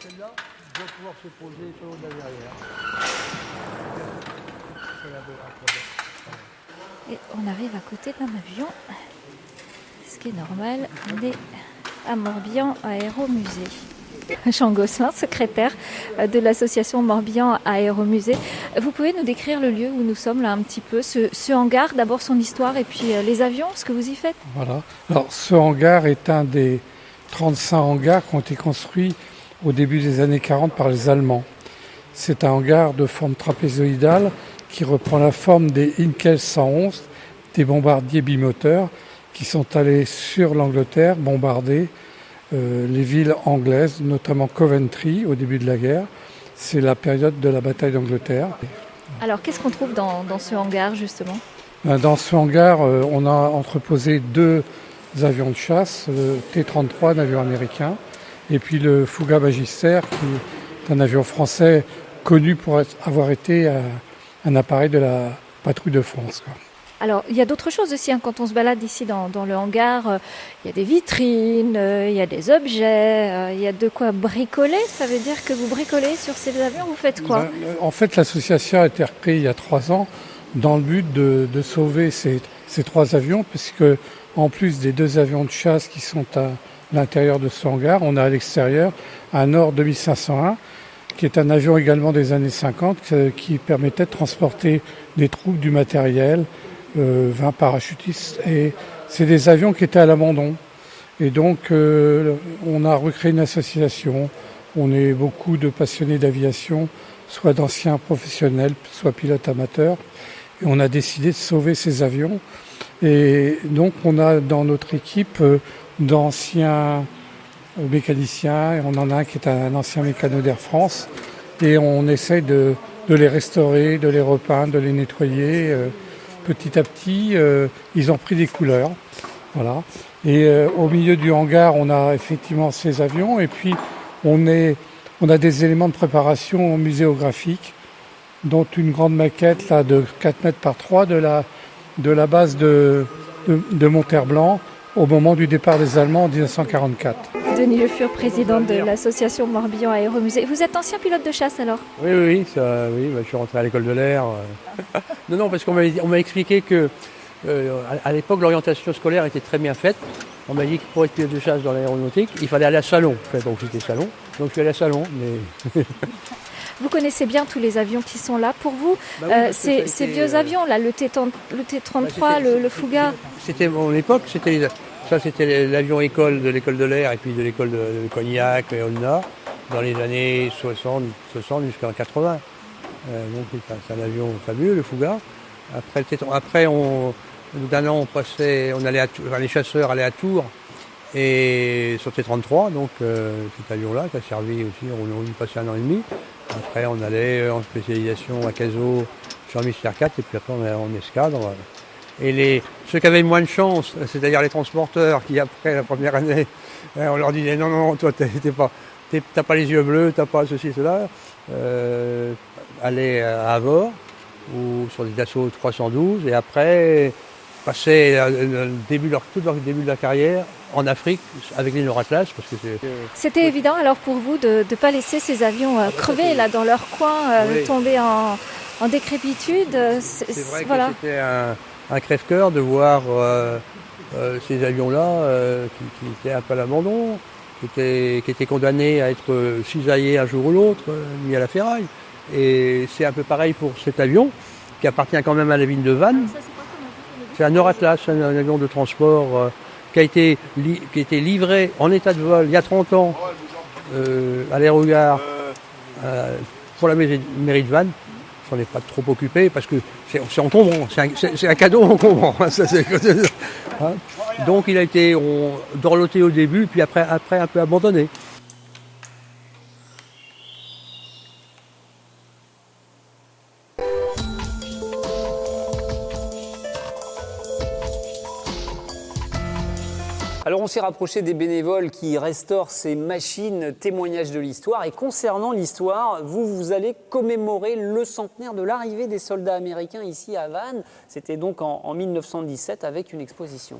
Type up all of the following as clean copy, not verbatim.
Celle-là doit pouvoir se poser sur le derrière. Et on arrive à côté d'un avion, ce qui est normal. On est à Morbihan Aéromusée. Jean Gosselin, secrétaire de l'association Morbihan Aéromusée. Vous pouvez nous décrire le lieu où nous sommes là un petit peu, ce hangar, d'abord son histoire et puis les avions, ce que vous y faites? Voilà. Alors ce hangar est un des 35 hangars qui ont été construits au début des années 40 par les Allemands. C'est un hangar de forme trapézoïdale qui reprend la forme des Inkel 111, des bombardiers bimoteurs qui sont allés sur l'Angleterre bombarder les villes anglaises, notamment Coventry au début de la guerre. C'est la période de la bataille d'Angleterre. Alors qu'est-ce qu'on trouve dans ce hangar justement? Dans ce hangar, on a entreposé 2 avions de chasse, le T-33, un avion américain, et puis le Fouga Magister, qui est un avion français connu pour avoir été un appareil de la patrouille de France, quoi. Alors, il y a d'autres choses aussi, quand on se balade ici dans le hangar, il y a des vitrines, il y a des objets, il y a de quoi bricoler. Ça veut dire que vous bricolez sur ces avions, vous faites quoi? En fait, l'association a été recréée il y a 3 ans dans le but de sauver ces 3 avions, puisque en plus des 2 avions de chasse qui sont à l'intérieur de ce hangar, on a à l'extérieur un Nord 2501, qui est un avion également des années 50, qui permettait de transporter des troupes, du matériel, 20 parachutistes, et c'est des avions qui étaient à l'abandon. Et donc on a recréé une association, on est beaucoup de passionnés d'aviation, soit d'anciens professionnels, soit pilotes amateurs, et on a décidé de sauver ces avions. Et donc on a dans notre équipe d'anciens mécaniciens, et on en a un qui est un ancien mécano d'Air France, et on essaye de les restaurer, de les repeindre, de les nettoyer. Petit à petit, ils ont pris des couleurs. Voilà. Et au milieu du hangar, on a effectivement ces avions, et puis on a des éléments de préparation muséographique, dont une grande maquette là, de 4 mètres par 3 de la base de Monterblanc au moment du départ des Allemands en 1944. Denis Le Fur, président de l'association Morbihan Aéromusée. Vous êtes ancien pilote de chasse alors? Oui, je suis rentré à l'école de l'air. Non, parce qu'on m'a expliqué que à l'époque, l'orientation scolaire était très bien faite. On m'a dit que pour être pilote de chasse dans l'aéronautique, il fallait aller à Salon. Donc j'étais Salon, donc je suis allé à Salon. Mais... Vous connaissez bien tous les avions qui sont là. Pour vous, ces vieux avions, là, le T-33, le Fouga? C'était mon époque, c'était l'avion école de l'école de l'air et puis de l'école de Cognac et Olna dans les années 60 jusqu'en 80. Donc c'est un avion fabuleux, le Fouga. Après d'un an, les chasseurs allaient à Tours et sur T-33, donc cet avion-là qui a servi aussi, on y passait 1 an et demi. Après on allait en spécialisation à Cazaux sur un Mystère 4 et puis après on allait en escadre. Et ceux qui avaient moins de chance, c'est-à-dire les transporteurs qui après la première année, on leur disait non, toi t'as pas les yeux bleus, t'as pas ceci, cela, aller à Avord ou sur des Dassault 312 et après passer tout leur début de la carrière en Afrique avec les Nord-Atlas. C'était évident alors pour vous de ne pas laisser ces avions crever là dans leur coin, oui. Tomber en décrépitude. C'est vrai que c'était un crève-cœur de voir ces avions-là qui étaient un peu à l'abandon, qui étaient condamnés à être cisaillés un jour ou l'autre, mis à la ferraille. Et c'est un peu pareil pour cet avion, qui appartient quand même à la ville de Vannes. C'est un Nord-Atlas, un avion de transport qui a été livré en état de vol il y a 30 ans à l'aérogare pour la mairie de Vannes. On n'est pas trop occupé parce que c'est encombrant, c'est un cadeau encombrant. Donc il a été dorloté au début, puis après un peu abandonné. Alors on s'est rapproché des bénévoles qui restaurent ces machines, témoignages de l'histoire. Et concernant l'histoire, vous allez commémorer le centenaire de l'arrivée des soldats américains ici à Vannes. C'était donc en 1917 avec une exposition.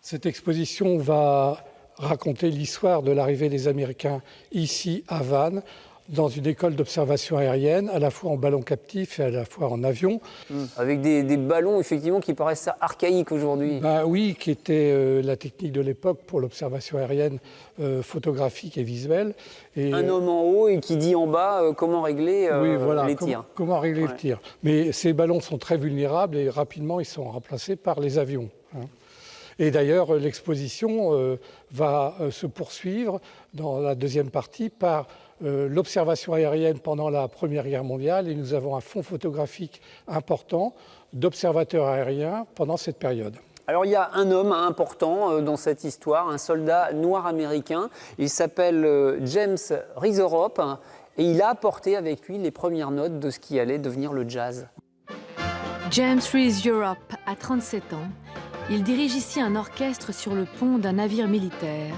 Cette exposition va raconter l'histoire de l'arrivée des Américains ici à Vannes, dans une école d'observation aérienne, à la fois en ballon captif et à la fois en avion. Avec des ballons, effectivement, qui paraissent archaïques aujourd'hui. Oui, qui était la technique de l'époque pour l'observation aérienne photographique et visuelle. Et, un homme en haut et qui dit en bas comment régler les tirs. Comment régler le tir. Mais ces ballons sont très vulnérables et rapidement, ils sont remplacés par les avions. Et d'ailleurs, l'exposition va se poursuivre dans la deuxième partie par l'observation aérienne pendant la Première Guerre mondiale, et nous avons un fonds photographique important d'observateurs aériens pendant cette période. Alors il y a un homme important dans cette histoire, un soldat noir américain. Il s'appelle James Rees-Europe et il a apporté avec lui les premières notes de ce qui allait devenir le jazz. James Rees-Europe a 37 ans. Il dirige ici un orchestre sur le pont d'un navire militaire.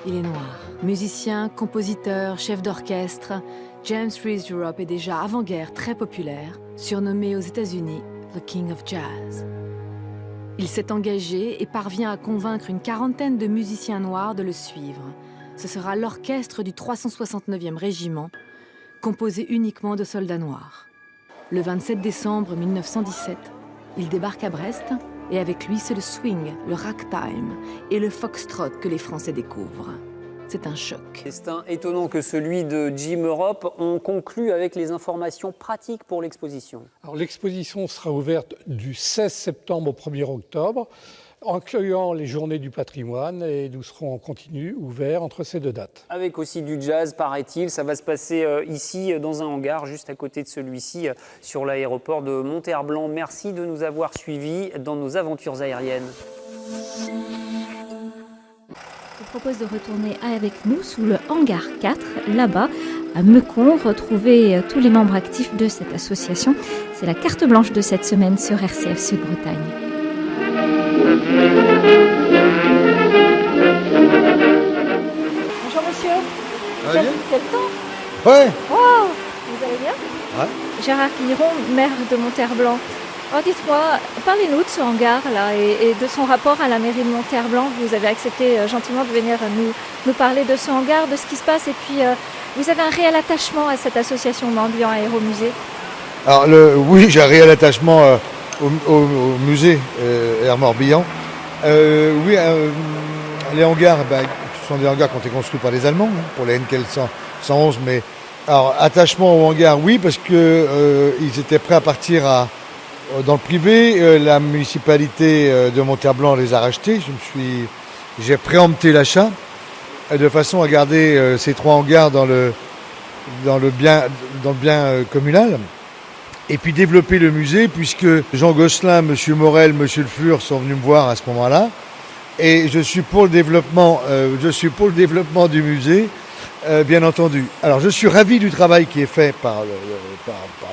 Il est noir. Musicien, compositeur, chef d'orchestre, James Rees-Europe est déjà avant-guerre très populaire, surnommé aux États-Unis The King of Jazz. Il s'est engagé et parvient à convaincre une quarantaine de musiciens noirs de le suivre. Ce sera l'orchestre du 369e régiment, composé uniquement de soldats noirs. Le 27 décembre 1917, il débarque à Brest et avec lui c'est le swing, le ragtime et le foxtrot que les Français découvrent. C'est un choc. Destin étonnant que celui de Jim Europe. On conclut avec les informations pratiques pour l'exposition. Alors l'exposition sera ouverte du 16 septembre au 1er octobre, incluant les journées du patrimoine, et nous serons en continu ouverts entre ces deux dates. Avec aussi du jazz, paraît-il. Ça va se passer ici, dans un hangar, juste à côté de celui-ci, sur l'aéroport de Monterblanc. Merci de nous avoir suivis dans nos aventures aériennes. Je vous propose de retourner avec nous sous le hangar 4, là-bas, à Meucon, retrouver tous les membres actifs de cette association. C'est la carte blanche de cette semaine sur RCF Sud-Bretagne. Bonjour monsieur. Quel temps? Ouais. Wow, vous allez bien? Ouais. Gérard Guilleron, maire de Monterblanc. Alors dites-moi, parlez-nous de ce hangar-là et de son rapport à la mairie de Monterblanc. Vous avez accepté gentiment de venir nous parler de ce hangar, de ce qui se passe. Et puis, vous avez un réel attachement à cette association Morbihan Aéromusée. Alors oui, j'ai un réel attachement au musée Air Morbihan. Oui, les hangars, ce sont des hangars qui ont été construits par les Allemands, pour les NKL 111. Mais alors, attachement au hangar, oui, parce que ils étaient prêts à partir dans le privé. La municipalité de Monterblanc les a rachetés. J'ai préempté l'achat de façon à garder ces trois hangars dans le bien communal. Et puis développer le musée, puisque Jean Gosselin, M. Morel, M. Le Fur sont venus me voir à ce moment-là. Et je suis pour le développement du musée, bien entendu. Alors je suis ravi du travail qui est fait par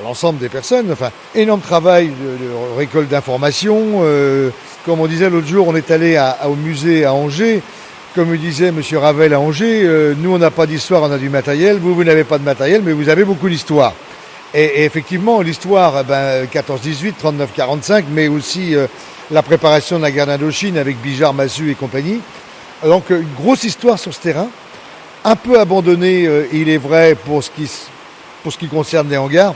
l'ensemble des personnes. Enfin, énorme travail de récolte d'informations. Comme on disait l'autre jour, on est allé au musée à Angers. Comme me disait M. Ravel à Angers, nous on n'a pas d'histoire, on a du matériel. Vous n'avez pas de matériel, mais vous avez beaucoup d'histoire. Et effectivement, l'histoire, 14-18, 39-45, mais aussi la préparation de la guerre d'Indochine avec Bijard, Massu et compagnie. Donc une grosse histoire sur ce terrain, un peu abandonné, il est vrai, pour ce qui concerne les hangars,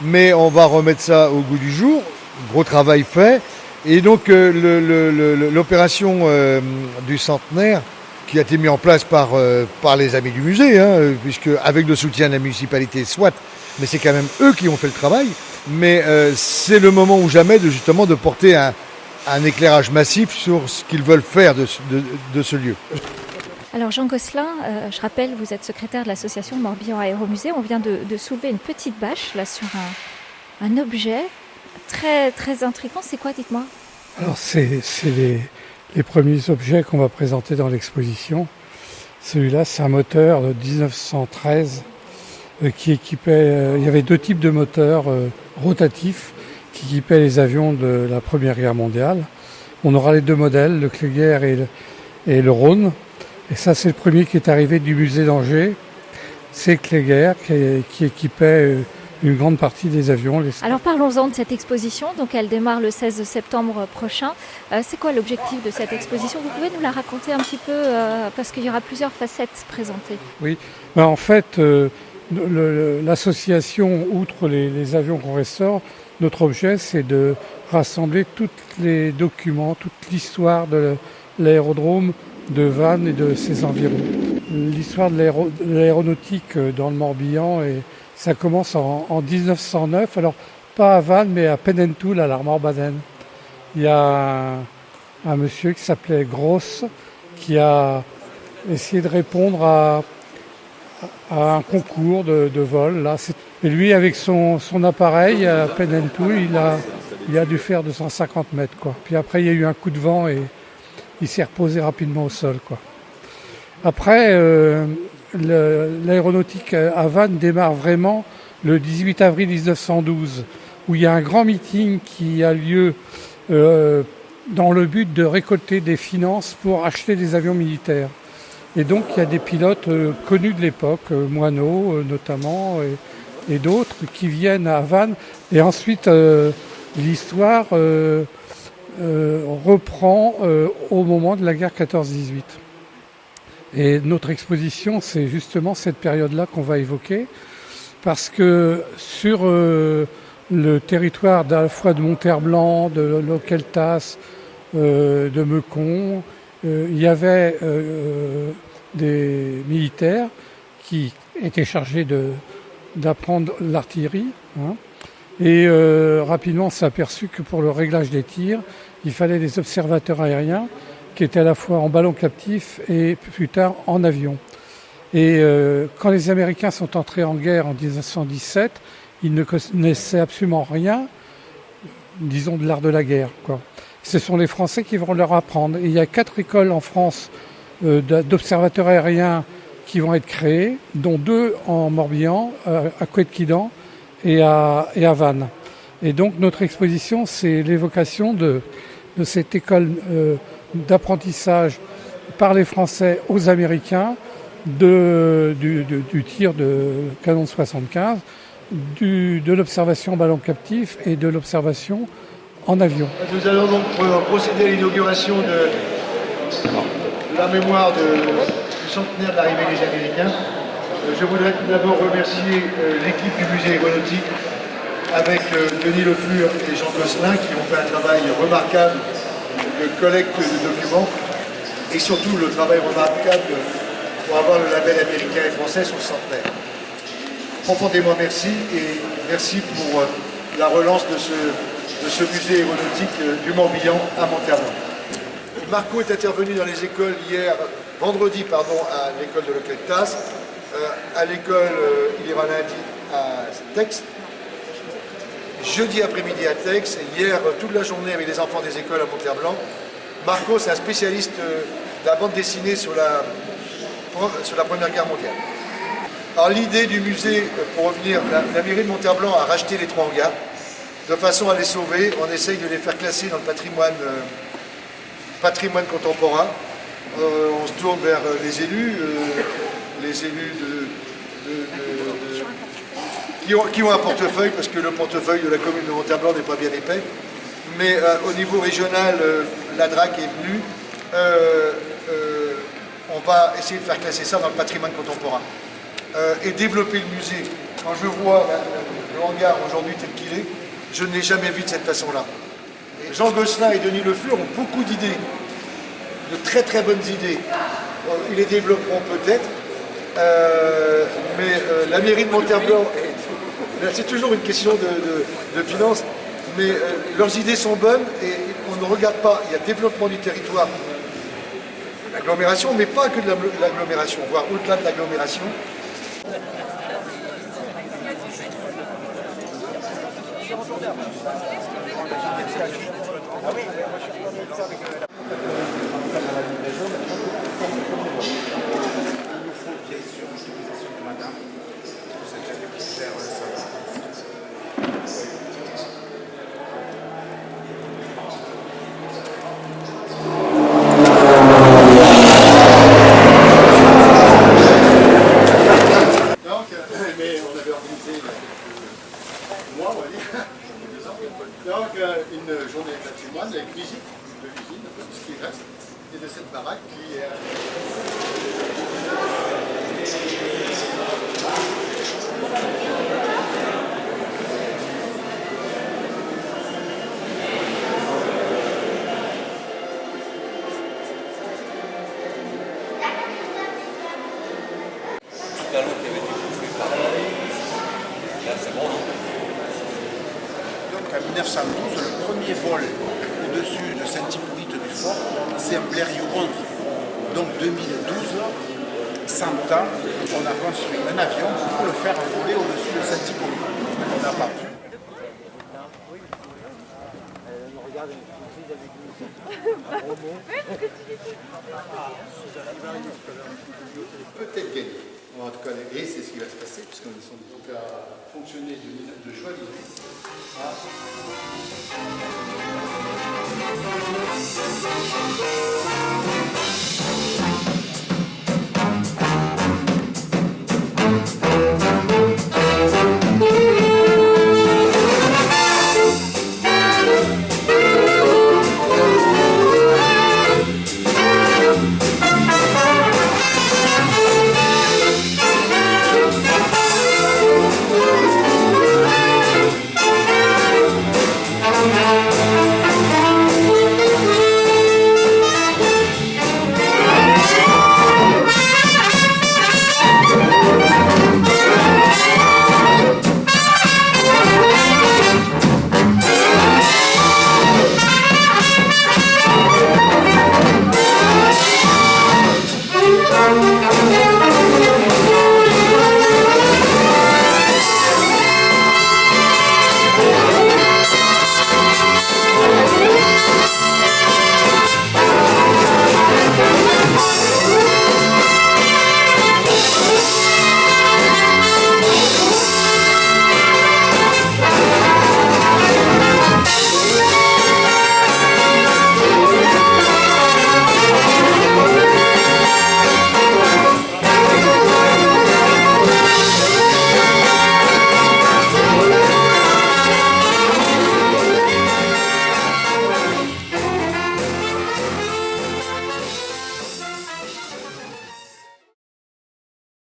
mais on va remettre ça au goût du jour. Gros travail fait. Et donc l'opération du centenaire, qui a été mise en place par les amis du musée, puisque avec le soutien de la municipalité, soit, mais c'est quand même eux qui ont fait le travail. Mais c'est le moment ou jamais de porter un éclairage massif sur ce qu'ils veulent faire de ce lieu. Alors Jean Gosselin, je rappelle, vous êtes secrétaire de l'association Morbihan Aéromusée. On vient de soulever une petite bâche là sur un objet très, très intriguant. C'est quoi, dites-moi? Alors c'est les premiers objets qu'on va présenter dans l'exposition. Celui-là, c'est un moteur de 1913 qui équipait... il y avait deux types de moteurs rotatifs qui équipaient les avions de la Première Guerre mondiale. On aura les deux modèles, le Kléger et le Rhône. Et ça, c'est le premier qui est arrivé du musée d'Angers. C'est Kléger qui équipait une grande partie des avions. Alors parlons-en de cette exposition, donc elle démarre le 16 septembre prochain. C'est quoi l'objectif de cette exposition? Vous pouvez nous la raconter un petit peu, parce qu'il y aura plusieurs facettes présentées. Oui, en fait, l'association, outre les avions qu'on restaure, notre objet c'est de rassembler tous les documents, toute l'histoire de l'aérodrome de Vannes et de ses environs. L'histoire de l'aéronautique dans le Morbihan, ça commence en 1909, alors pas à Vannes mais à Penentoul, à l'Armor-Baden. Il y a un monsieur qui s'appelait Gross qui a essayé de répondre à un concours de vol. Là. Et lui, avec son appareil à Penentoul, il a dû faire 250 mètres. Quoi. Puis après, il y a eu un coup de vent et il s'est reposé rapidement au sol. Quoi. Après, l'aéronautique à Vannes démarre vraiment le 18 avril 1912, où il y a un grand meeting qui a lieu dans le but de récolter des finances pour acheter des avions militaires. Et donc, il y a des pilotes connus de l'époque, Moineau notamment, et d'autres, qui viennent à Vannes. Et ensuite, l'histoire reprend au moment de la guerre 14-18. Et notre exposition, c'est justement cette période-là qu'on va évoquer, parce que sur le territoire à la fois de Monterblanc, de Locqueltas, de Meucon, il y avait des militaires qui étaient chargés d'apprendre l'artillerie. Hein, et rapidement, on s'est aperçu que pour le réglage des tirs, il fallait des observateurs aériens qui étaient à la fois en ballon captif et plus tard en avion. Et quand les Américains sont entrés en guerre en 1917, ils ne connaissaient absolument rien, disons, de l'art de la guerre, quoi. Ce sont les Français qui vont leur apprendre. Et il y a 4 écoles en France d'observateurs aériens qui vont être créées, dont 2 en Morbihan, à Couët-Quidan et à Vannes. Et donc notre exposition, c'est l'évocation de cette école d'apprentissage par les Français aux Américains du tir de canon de 75, de l'observation en ballon captif et de l'observation en avion. Nous allons donc procéder à l'inauguration de la mémoire du centenaire de l'arrivée des Américains. Je voudrais tout d'abord remercier l'équipe du musée aéronautique avec Denis Le Fur et Jean Gosselin qui ont fait un travail remarquable de collecte de documents et surtout le travail remarquable pour avoir le label américain et français sur le centenaire. Profondément merci et merci pour la relance de ce musée aéronautique du Morbihan à Monterblanc. Marco est intervenu dans les écoles vendredi à l'école de Locqueltas, à l'école il ira lundi à Tex, jeudi après-midi à Tex, et hier toute la journée avec les enfants des écoles à Monterblanc. Marco, c'est un spécialiste de la bande dessinée sur la Première Guerre mondiale. Alors l'idée du musée, pour revenir, la mairie de Monterblanc a racheté les 3 hangars de façon à les sauver. On essaye de les faire classer dans le patrimoine contemporain. On se tourne vers les élus qui ont un portefeuille, parce que le portefeuille de la commune de Monterblanc n'est pas bien épais. Mais au niveau régional, la DRAC est venue. On va essayer de faire classer ça dans le patrimoine contemporain et développer le musée. Quand je vois le hangar aujourd'hui tel qu'il est, je ne l'ai jamais vu de cette façon-là. Jean Gosselin et Denis Le Fur ont beaucoup d'idées, de très très bonnes idées. Ils les développeront peut-être, mais la mairie de Monterblanc, c'est toujours une question de finances, mais leurs idées sont bonnes et on ne regarde pas, il y a développement du territoire, l'agglomération, mais pas que de l'agglomération, voire au-delà de l'agglomération. galop qui avait été bouffé par là, c'est bon. Donc en 1912, le premier vol au-dessus de Saint-Hippolyte du Fort, c'est un Blériot 11. Donc 2012, 100 ans, on a construit un avion pour le faire voler au-dessus de Saint-Hippolyte. On n'a pas pu. Peut-être gagner. En tout cas, et c'est ce qui va se passer, puisqu'on est en tout cas fonctionner de joie d'Iris.